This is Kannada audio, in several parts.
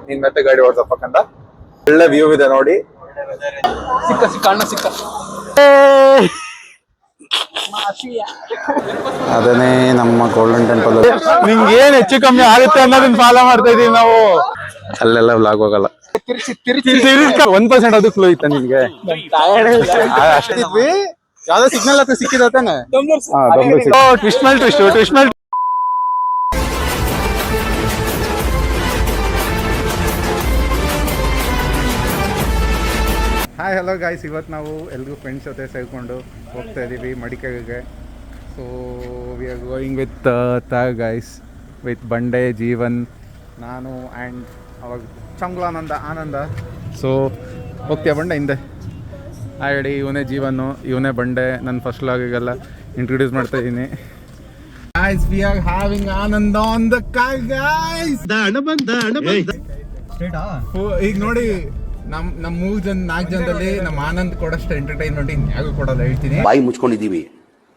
ನಿನ್ ಮತ್ತೆ ಗಾಡಿ ಓಡ್ಸಪ್ಪಕ್ಕಂತ ಒಳ್ಳೆ ವ್ಯೂ ಇದೆ ನೋಡಿ. ಸಿಕ್ಕ ಅಣ್ಣ ಸಿಕ್ಕ. ಅದನ್ನೇ ನಮ್ಮ ಗೋಲ್ಡನ್ ಟೆಂಪಲ್. ನಿಮ್ಗೆ ಏನ್ ಹೆಚ್ಚು ಕಮ್ಮಿ ಆಗುತ್ತೆ ಅನ್ನೋದನ್ನ ಫಾಲೋ ಮಾಡ್ತಾ ಇದೀವಿ ನಾವು. ಅಲ್ಲೆಲ್ಲ ವ್ಲಾಗ್ ಹೋಗಲ್ಲ. 1% ಅದು ಕ್ಲೂ ಇತ್ತ ನಿಮ್ಗೆ? ಅಷ್ಟಿದ್ವಿ. ಯಾವ್ದೋ ಸಿಗ್ನಲ್ ಹತ್ರ ಸಿಕ್ಕಿದ ತಾನೆ. ಟ್ವಿಸ್ಟ್ ಮೇಲೆ ಟ್ವಿಸ್ಟ್. ಹಾಯ್ ಹಲೋ ಗಾಯ್ಸ್, ಇವತ್ತು ನಾವು ಎಲ್ರಿಗೂ ಫ್ರೆಂಡ್ಸ್ ಜೊತೆ ಸೇರಿಕೊಂಡು ಹೋಗ್ತಾ ಇದ್ದೀವಿ ಮಡಿಕೇರಿಗೆ. So we are going with guys, with ಬಂಡೆ, ಜೀವನ್, ನಾನು ಆ್ಯಂಡ್ ಅವಾಗ ಆನಂದ. ಸೊ ಹೋಗ್ತೀಯ ಬಂಡೆ ಹಿಂದೆ? ಆಲ್ರೆಡಿ ಇವನೇ ಜೀವನು, ಇವನೇ ಬಂಡೆ. ನನ್ನ ಫಸ್ಟ್ ಲಾಗಿಗೆಲ್ಲ ಇಂಟ್ರೊಡ್ಯೂಸ್ ಮಾಡ್ತಾ ಇದ್ದೀನಿ. Guys, we are having Ananda on the car, guys. ಈಗ ನೋಡಿ, ನಮ್ಮ 4 ಜನದಲ್ಲಿ ನಮ್ಮ ಆನಂದ್ ಕೊಡಷ್ಟು ಎಂಟರ್ಟೈನ್ಮೆಂಟ್ ಇನ್ಯಾಗೂ ಕೊಡಲ್ಲ, ಹೇಳ್ತೀನಿ. ಬಾಯಿ ಮುಚ್ಕೊಂಡಿದೀವಿ,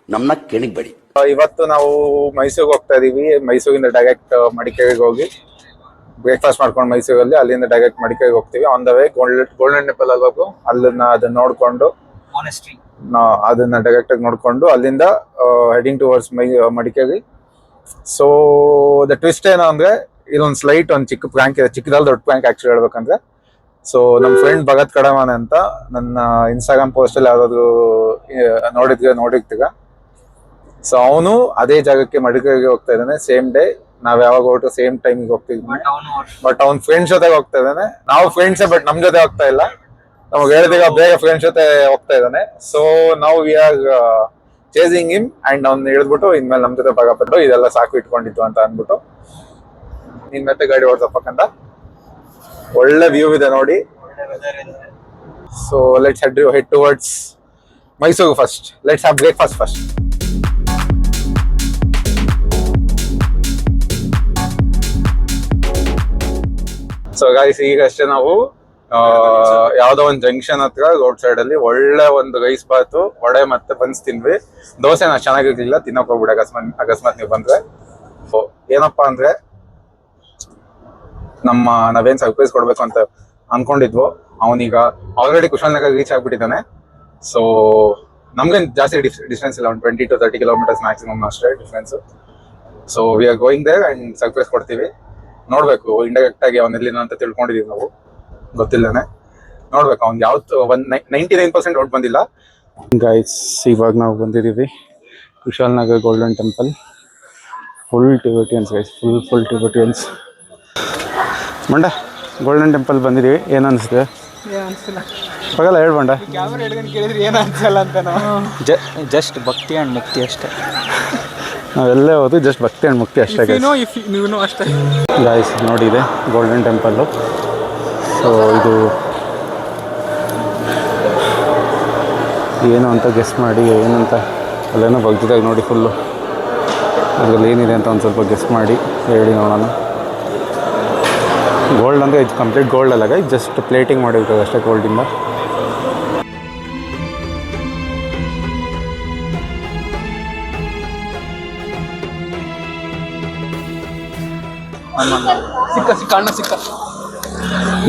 ನಮ್ಮನ್ನ ಕೆಣಕ್ಬೇಡಿ. ಇವತ್ತು ನಾವು ಮೈಸೂರಿಗೆ ಹೋಗ್ತಾ ಇದೀವಿ. ಮೈಸೂರಿಂದ ಡೈರೆಕ್ಟ್ ಮಡಿಕೇರಿಗೆ ಹೋಗಿ ಬ್ರೇಕ್ಫಾಸ್ಟ್ ಮಾಡ್ಕೊಂಡು ಮೈಸೂರಲ್ಲಿ, ಅಲ್ಲಿಂದ ಡೈರೆಕ್ಟ್ ಮಡಿಕೇರಿಗೆ ಹೋಗ್ತೀವಿ. On the way golden temple ಅಲ್ಲಿ ಹೋಗು, ಅದನ್ನ ನೋಡ್ಕೊಂಡು ಅದನ್ನ ಡೈರೆಕ್ಟ್ ಆಗಿ ನೋಡ್ಕೊಂಡು ಅಲ್ಲಿಂದ heading towards Madikeri. So the twist ಏನು ಅಂದ್ರೆ, ಇದೊಂದು ಸ್ಲೈಟ್ ಒಂದು ಚಿಕ್ಕ ಪ್ರ್ಯಾಂಕ್ ಇದೆ, ಚಿಕ್ಕದಲ್ಲಿ ದೊಡ್ಡ ಪ್ರ್ಯಾಂಕ್ ಆಕ್ಚುಲಿ ಹೇಳ್ಬೇಕಂದ್ರೆ. ಸೊ ನಮ್ಮ ಫ್ರೆಂಡ್ ಭಗತ್ ಕಡಮಾನೆ ಅಂತ ನನ್ನ ಇನ್ಸ್ಟಾಗ್ರಾಮ್ ಪೋಸ್ಟ್ ಅಲ್ಲಿ ಯಾವ್ದಾದ್ರು ನೋಡಿರ್ತೀಗ. ಸೊ ಅವನು ಅದೇ ಜಾಗಕ್ಕೆ ಮಡಿಕೇರಿಗೆ ಹೋಗ್ತಾ ಇದ್ದಾನೆ. ಸೇಮ್ ಡೇ ನಾವ್ ಯಾವಾಗ ಹೊರಟು ಸೇಮ್ ಟೈಮಿಗೆ ಹೋಗ್ತಿದ್ವಿ. ಬಟ್ ಅವ್ನ ಫ್ರೆಂಡ್ಸ್ ಜೊತೆಗೆ ಹೋಗ್ತಾ ಇದ್ದಾನೆ. ನಾವು ಫ್ರೆಂಡ್ಸೇ, ಬಟ್ ನಮ್ ಜೊತೆ ಹೋಗ್ತಾ ಇಲ್ಲ. ನಮ್ಗೆ ಹೇಳಿದಾಗ ಬೇಗ ಫ್ರೆಂಡ್ಸ್ ಜೊತೆ ಹೋಗ್ತಾ ಇದ್ದಾನೆ. ಸೊ ನಾವು we are chasing him and ಅವ್ನ ಹಿಡಿದ್ಬಿಟ್ಟು ಇನ್ಮೇಲೆ ನಮ್ ಜೊತೆ ಭಾಗಪಟ್ಟು ಇದೆಲ್ಲ ಸಾಕು ಇಟ್ಕೊಂಡಿತ್ತು ಅಂತ ಅಂದ್ಬಿಟ್ಟು ನಿನ್ ಮತ್ತೆ ಗಾಡಿ ಓಡ್ಸಪ್ಪಕ್ಕಂತ ಒಳ್ಳೆ ವ್ಯೂ ಇದೆ ನೋಡಿ. So let's head towards Mysuru first. Let's have breakfast first. So guys, ಈಗಷ್ಟೇ ನಾವು ಯಾವ್ದೋ ಒಂದು ಜಂಕ್ಷನ್ ಹತ್ರ ರೋಡ್ ಸೈಡ್ ಅಲ್ಲಿ ಒಳ್ಳೆ ಒಂದು ರೈಸ್ ಬಾತು, ವಡೆ ಮತ್ತೆ ಬನ್ಸ್ ತಿನ್ವಿ. ದೋಸೆ ನಾ ಚೆನ್ನಾಗಿರ್ಲಿಲ್ಲ, ತಿನ್ನಕ್ ಹೋಗ್ಬಿಡಿ ಅಕಸ್ಮಾತ್ ನೀವು ಬಂದ್ರೆ. ಏನಪ್ಪಾ ಅಂದ್ರೆ, ನಾವೇನ್ ಸರ್ಪ್ರೈಸ್ ಕೊಡ್ಬೇಕು ಅಂತ ಅನ್ಕೊಂಡಿದ್ವು, ಅವನೀಗ ಆಲ್ರೆಡಿ ಕುಶಾಲನಗರ್ ರೀಚ್ ಆಗ್ಬಿಟ್ಟಿದ್ದಾನೆ. ಸೊ ನಮ್ಗೇನ್ ಜಾಸ್ತಿ ಡಿಸ್ಟೆನ್ಸ್ ಇಲ್ಲ, ಒಂದು 20 to 30 kilometers ಮ್ಯಾಕ್ಸಿಮಮ್ ಅಷ್ಟೇ difference. So we are going there and surprise ಕೊಡ್ತೀವಿ. ನೋಡ್ಬೇಕು, ಇಂಡೈರೆಕ್ಟ್ ಆಗಿ ಅವನ್ ಎಲ್ಲಿನ ಅಂತ ತಿಳ್ಕೊಂಡಿದೀವಿ ನಾವು, ಗೊತ್ತಿಲ್ಲನೆ. ನೋಡ್ಬೇಕು ಅವ್ನ್ ಯಾವತ್ತು 99% ಔಟ್ ಬಂದಿಲ್ಲ. ಗೈಸ್, ಇವಾಗ ನಾವು ಬಂದಿದೀವಿ Kushalnagar golden temple. Full Tibetans guys, full Tibetans. ಮಂಡ ಗೋಲ್ಡನ್ ಟೆಂಪಲ್ ಬಂದಿದೀವಿ. ಏನ್ ಅನ್ಸುತ್ತೆ? ಹೋಗಲ್ಲ ಹೇಳ್ಬಂಡ. ಜಸ್ಟ್ ಭಕ್ತಿ ಅಂಡ್ ಮುಕ್ತಿ ಅಷ್ಟೇ. ನಾವೆಲ್ಲೇ ಹೋದು ಜಸ್ಟ್ ಭಕ್ತಿ ಅಂಡ್ ಮುಕ್ತಿ ಅಷ್ಟೇ ಅಷ್ಟೇ. ಗಾಯ್ಸ್ ನೋಡಿ, ಇದೆ ಗೋಲ್ಡನ್ ಟೆಂಪಲ್ಲು. ಸೊ ಇದು ಏನು ಅಂತ ಗೆಸ್ ಮಾಡಿ, ಏನಂತ ಅಲ್ಲೇನೋ ಭಕ್ತಿದಾಗ ನೋಡಿ ಫುಲ್ಲು. ಅದ್ರಲ್ಲಿ ಏನಿದೆ ಅಂತ ಒಂದು ಸ್ವಲ್ಪ ಗೆಸ್ ಮಾಡಿ ಹೇಳಿ ನೋಡೋಣ. ಗೋಲ್ಡ್ ಅಂದರೆ ಇದು ಕಂಪ್ಲೀಟ್ ಗೋಲ್ಡ್ ಅಲ್ಲ, ಇದು ಜಸ್ಟ್ ಪ್ಲೇಟಿಂಗ್ ಮಾಡಿರ್ತದೆ ಅಷ್ಟೇ ಗೋಲ್ಡಿಂದ. ಸಿಕ್ಕ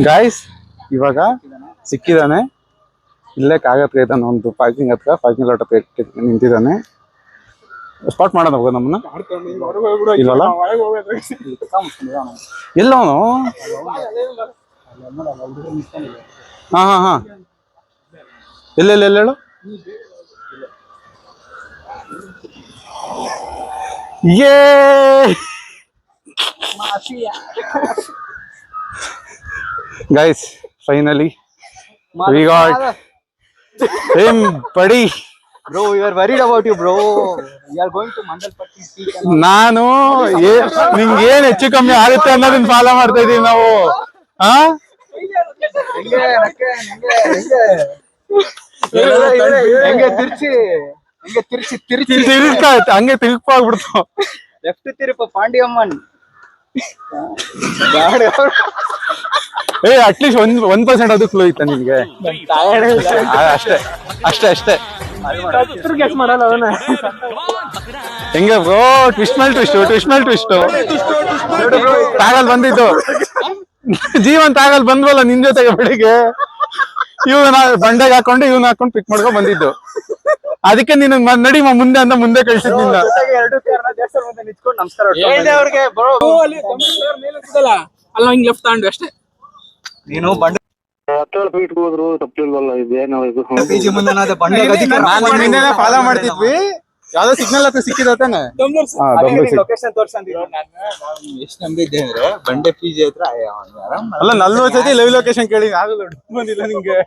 ಗಾಯ್ಸ್, ಇವಾಗ ಸಿಕ್ಕಿದ್ದಾನೆ. ಇಲ್ಲೇ ಕಾಗತ್ಗೆ ಇದ್ದಾನೆ, ಒಂದು ಪಾರ್ಕಿಂಗ್ ಲಾಟ್ ಹತ್ರ ನಿಂತಿದ್ದಾನೆ. ಸ್ಪಾಟ್ ಮಾಡೋಣ ಹೋಗ ನಮ್ಮನ್ನ. ಇಲ್ಲಲ್ಲ, ಎಲ್ಲ ಅವನು. ಹಾ ಎಲ್ಲ ಹೇಳು. ಯೇ guys, finally we got him, buddy. Bro, we are worried about you, bro. We are going to Mandalpatti Peak. ನಾನು ನಿಮ್ಗೆ ಏನ್ ಹೆಚ್ಚು ಕಮ್ಮಿ ಆಗುತ್ತೆ ಅನ್ನೋದನ್ನ ಫಾಲೋ ಮಾಡ್ತಾ ಇದೀವಿ ನಾವು. ಹಂಗೆ ತಿರುಗ್ಬಿಡ್ತು. ಲೆಫ್ಟ್ ತಿರುಪ ಪಾಂಡಿಯಮ್ಮನ್. ಅಟ್ಲೀಸ್ಟ್ 1% ಅದು ಕ್ಲೂ ಇತ್ತ ನಿಮ್ಗೆ? ಅಷ್ಟೇ. ಹೆಂಗೆ ಬ್ರೋ? ಟ್ವಿಸ್ಟ್ ಮೇಲೆ ಟ್ವಿಸ್ಟ್ ಟ್ಯಾಗಲ್ ಬಂದಿದ್ದು ಜೀವಂತ ಆಗಲ್ ಬಂದ್ವಲ್ಲ ನಿನ್ ಜೊತೆಗೆ ಬೆಳಿಗ್ಗೆ ಇವನ ಬಂಡೆಗೆ ಹಾಕೊಂಡು ಇವನ್ ಹಾಕೊಂಡು ಪಿಕ್ ಮಾಡ್ಕೊಂಡ್ ಬಂದಿದ್ದು. ಅದಕ್ಕೆ ನೀನು ನಡಿ ಮುಂದೆ ಅಂತ ಮುಂದೆ ಕಳ್ಸಿದ್ ನಿನ್ನ. ಅಲ್ಲ ಹಿಂಗ್ ಲೆಫ್ಟ್ ತಗೊಂಡು ಅಷ್ಟೇ. ನೀನು ಬಂಡೆ ಫೀಟ್ ಹೋದ್ರು ತಪ್ಪಿಲ್ವಲ್ಲ ಇದೇನೋ ಇದು PG ಮುಂದೆ ಫಾಲೋ ಮಾಡ್ತಿದ್ವಿ. ಯಾವ್ದೋ ಸಿಗ್ನಲ್ ಹತ್ರ ಸಿಕ್ಕಿದ ತಾನೆ. ಲೊಕೇಶನ್ ತೋರ್ಸಂದಿರೋ ಎಷ್ಟು ನಂಬಿದ್ದೆ ಅಂದ್ರೆ ಬಂಡೆ PG ಹತ್ರ ಅಲ್ಲ 40 ಸತಿ ಲೈವ್ ಲೊಕೇಶನ್ ಕೇಳಿ ಆಗಲ್ಲ ಬಂದಿಲ್ಲ ನಿಂಗೆ.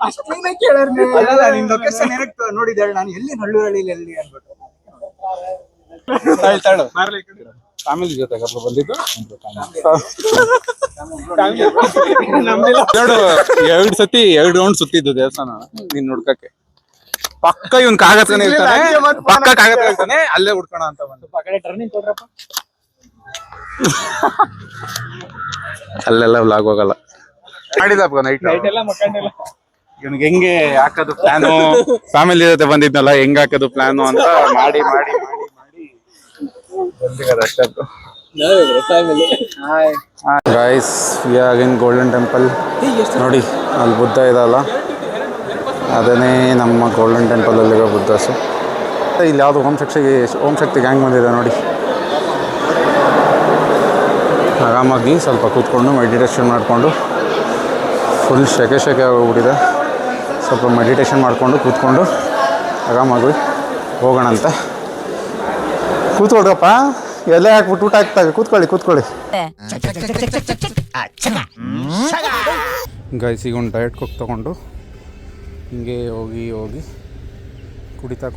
ಅಷ್ಟೇನೆ ಕೇಳರ್ ನೀವು. ಅಲ್ಲ ನಿನ್ ಲೊಕೇಶನ್ ಏನಕ್ಕೆ ನೋಡಿದೆ ನಾನು ಎಲ್ಲಿ ನಳ್ಳೂರಲ್ಲಿ ಎಲ್ಲಿ ಅನ್ಬಿಟ್ಟು. ತಾಳು ಫ್ಯಾಮಿಲಿ ಜೊತೆ ಬಂದಿದ್ದು. ಎರಡು ಸತಿ 2 ರೌಂಡ್ ಸುತ್ತಿದ್ದು ದೇವಸ್ಥಾನ ನೀನ್ ಹುಡ್ಕಕ್ಕೆ. ಪಕ್ಕ ಇವನ್ ಕಾಗತ್ಕನೇ ಇರ್ತಾನೆ, ಪಕ್ಕ ಕಾಗತ್ ಇರ್ತಾನೆ, ಅಲ್ಲೇ ಹುಡ್ಕೋಣ ಅಂತ ಬಂದು ಟರ್ನಿಂಗ್ ಕೊಡ್ರಪ್ಪ. ಅಲ್ಲೆಲ್ಲ ವ್ಲಾಗ್ ಹೋಗಲ್ಲ. ಮಾಡಿದಪ್ಪ ನೈಟ್ ಎಲ್ಲ ಮಕ್ಕಂಡೆಲ್ಲ ಇವನ್ಗೆ ಹೆಂಗೆ ಹಾಕೋದು ಪ್ಲಾನು, ಫ್ಯಾಮಿಲಿ ಜೊತೆ ಬಂದಿದ್ನಲ್ಲ ಹೆಂಗ್ ಹಾಕೋದು ಪ್ಲಾನು ಅಂತ ಮಾಡಿ ಮಾಡಿ ಮಾಡಿ ಮಾಡಿ ಬಂದಿರೋದು ಅಷ್ಟೊಂದು. Guys we are in golden temple. ನೋಡಿ ಅಲ್ಲಿ ಬುದ್ಧ ಇದಲ್ಲ, ಅದನ್ನೇ ನಮ್ಮ ಗೋಲ್ಡನ್ ಟೆಂಪಲ್ ಅಲ್ಲಿರೋ ಬುದ್ಧಸು. ಇಲ್ಲಿ ಯಾವುದು ಓಂ ಶಕ್ತಿ ಗ್ಯಾಂಗ್ ಬಂದಿದೆ ನೋಡಿ. ಆರಾಮಾಗಿ ಸ್ವಲ್ಪ ಕೂತ್ಕೊಂಡು ಮೆಡಿಟೇಷನ್ ಮಾಡಿಕೊಂಡು, ಫುಲ್ ಸೆಕೆ ಹೋಗ್ಬಿಟ್ಟಿದೆ. ಸ್ವಲ್ಪ ಮೆಡಿಟೇಷನ್ ಮಾಡಿಕೊಂಡು ಕೂತ್ಕೊಂಡು ಆರಾಮಾಗಿ ಹೋಗೋಣ ಅಂತ. ಕೂತ್ಕೊಳ್ರಪ್ಪ, ಎಲೆ ಹಾಕ್ಬಿಟ್ಟು ಊಟ ಹಾಕ್ತಾಗ ಕೂತ್ಕೊಳ್ಳಿ. ಗೈಸ್ ಈಗ ಒಂದು ಡಯಟ್ ಕುಕ್ ತೊಗೊಂಡು ಹಿಂಗೆ ಹೋಗಿ ಕುಡಿತಾ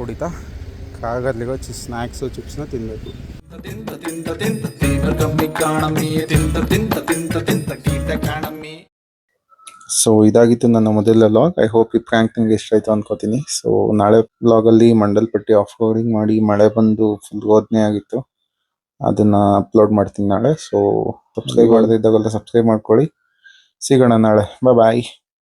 ಕಾಗಲ್ಲಿಗೋ ಸ್ನ್ಯಾಕ್ಸು ಚಿಪ್ಸ್ನ ತಿನ್ನಬೇಕು. ಸೊ ಇದಾಗಿತ್ತು ನನ್ನ ಮೊದಲ ವ್ಲಾಗ್. ಐ ಹೋಪ್ ಈ ಪ್ರ್ಯಾಂಕ್ ನಿಮ್ಗೆ ಇಷ್ಟ ಆಯಿತು ಅನ್ಕೋತೀನಿ. ಸೊ ನಾಳೆ ವ್ಲಾಗಲ್ಲಿ ಮಂಡಲ್ಪಟ್ಟಿ ಆಫ್ ರೋಡಿಂಗ್ ಮಾಡಿ ಮಳೆ ಬಂದು ಫುಲ್ ರೋದನೆ ಆಗಿತ್ತು, ಅದನ್ನ ಅಪ್ಲೋಡ್ ಮಾಡ್ತೀನಿ ನಾಳೆ. ಸೊ ಸಬ್ಸ್ಕ್ರೈಬ್ ಮಾಡದೇ ಇದ್ದಾಗೆಲ್ಲ ಸಬ್ಸ್ಕ್ರೈಬ್ ಮಾಡ್ಕೊಳ್ಳಿ. ಸಿಗೋಣ ನಾಳೆ. ಬಾಯ್.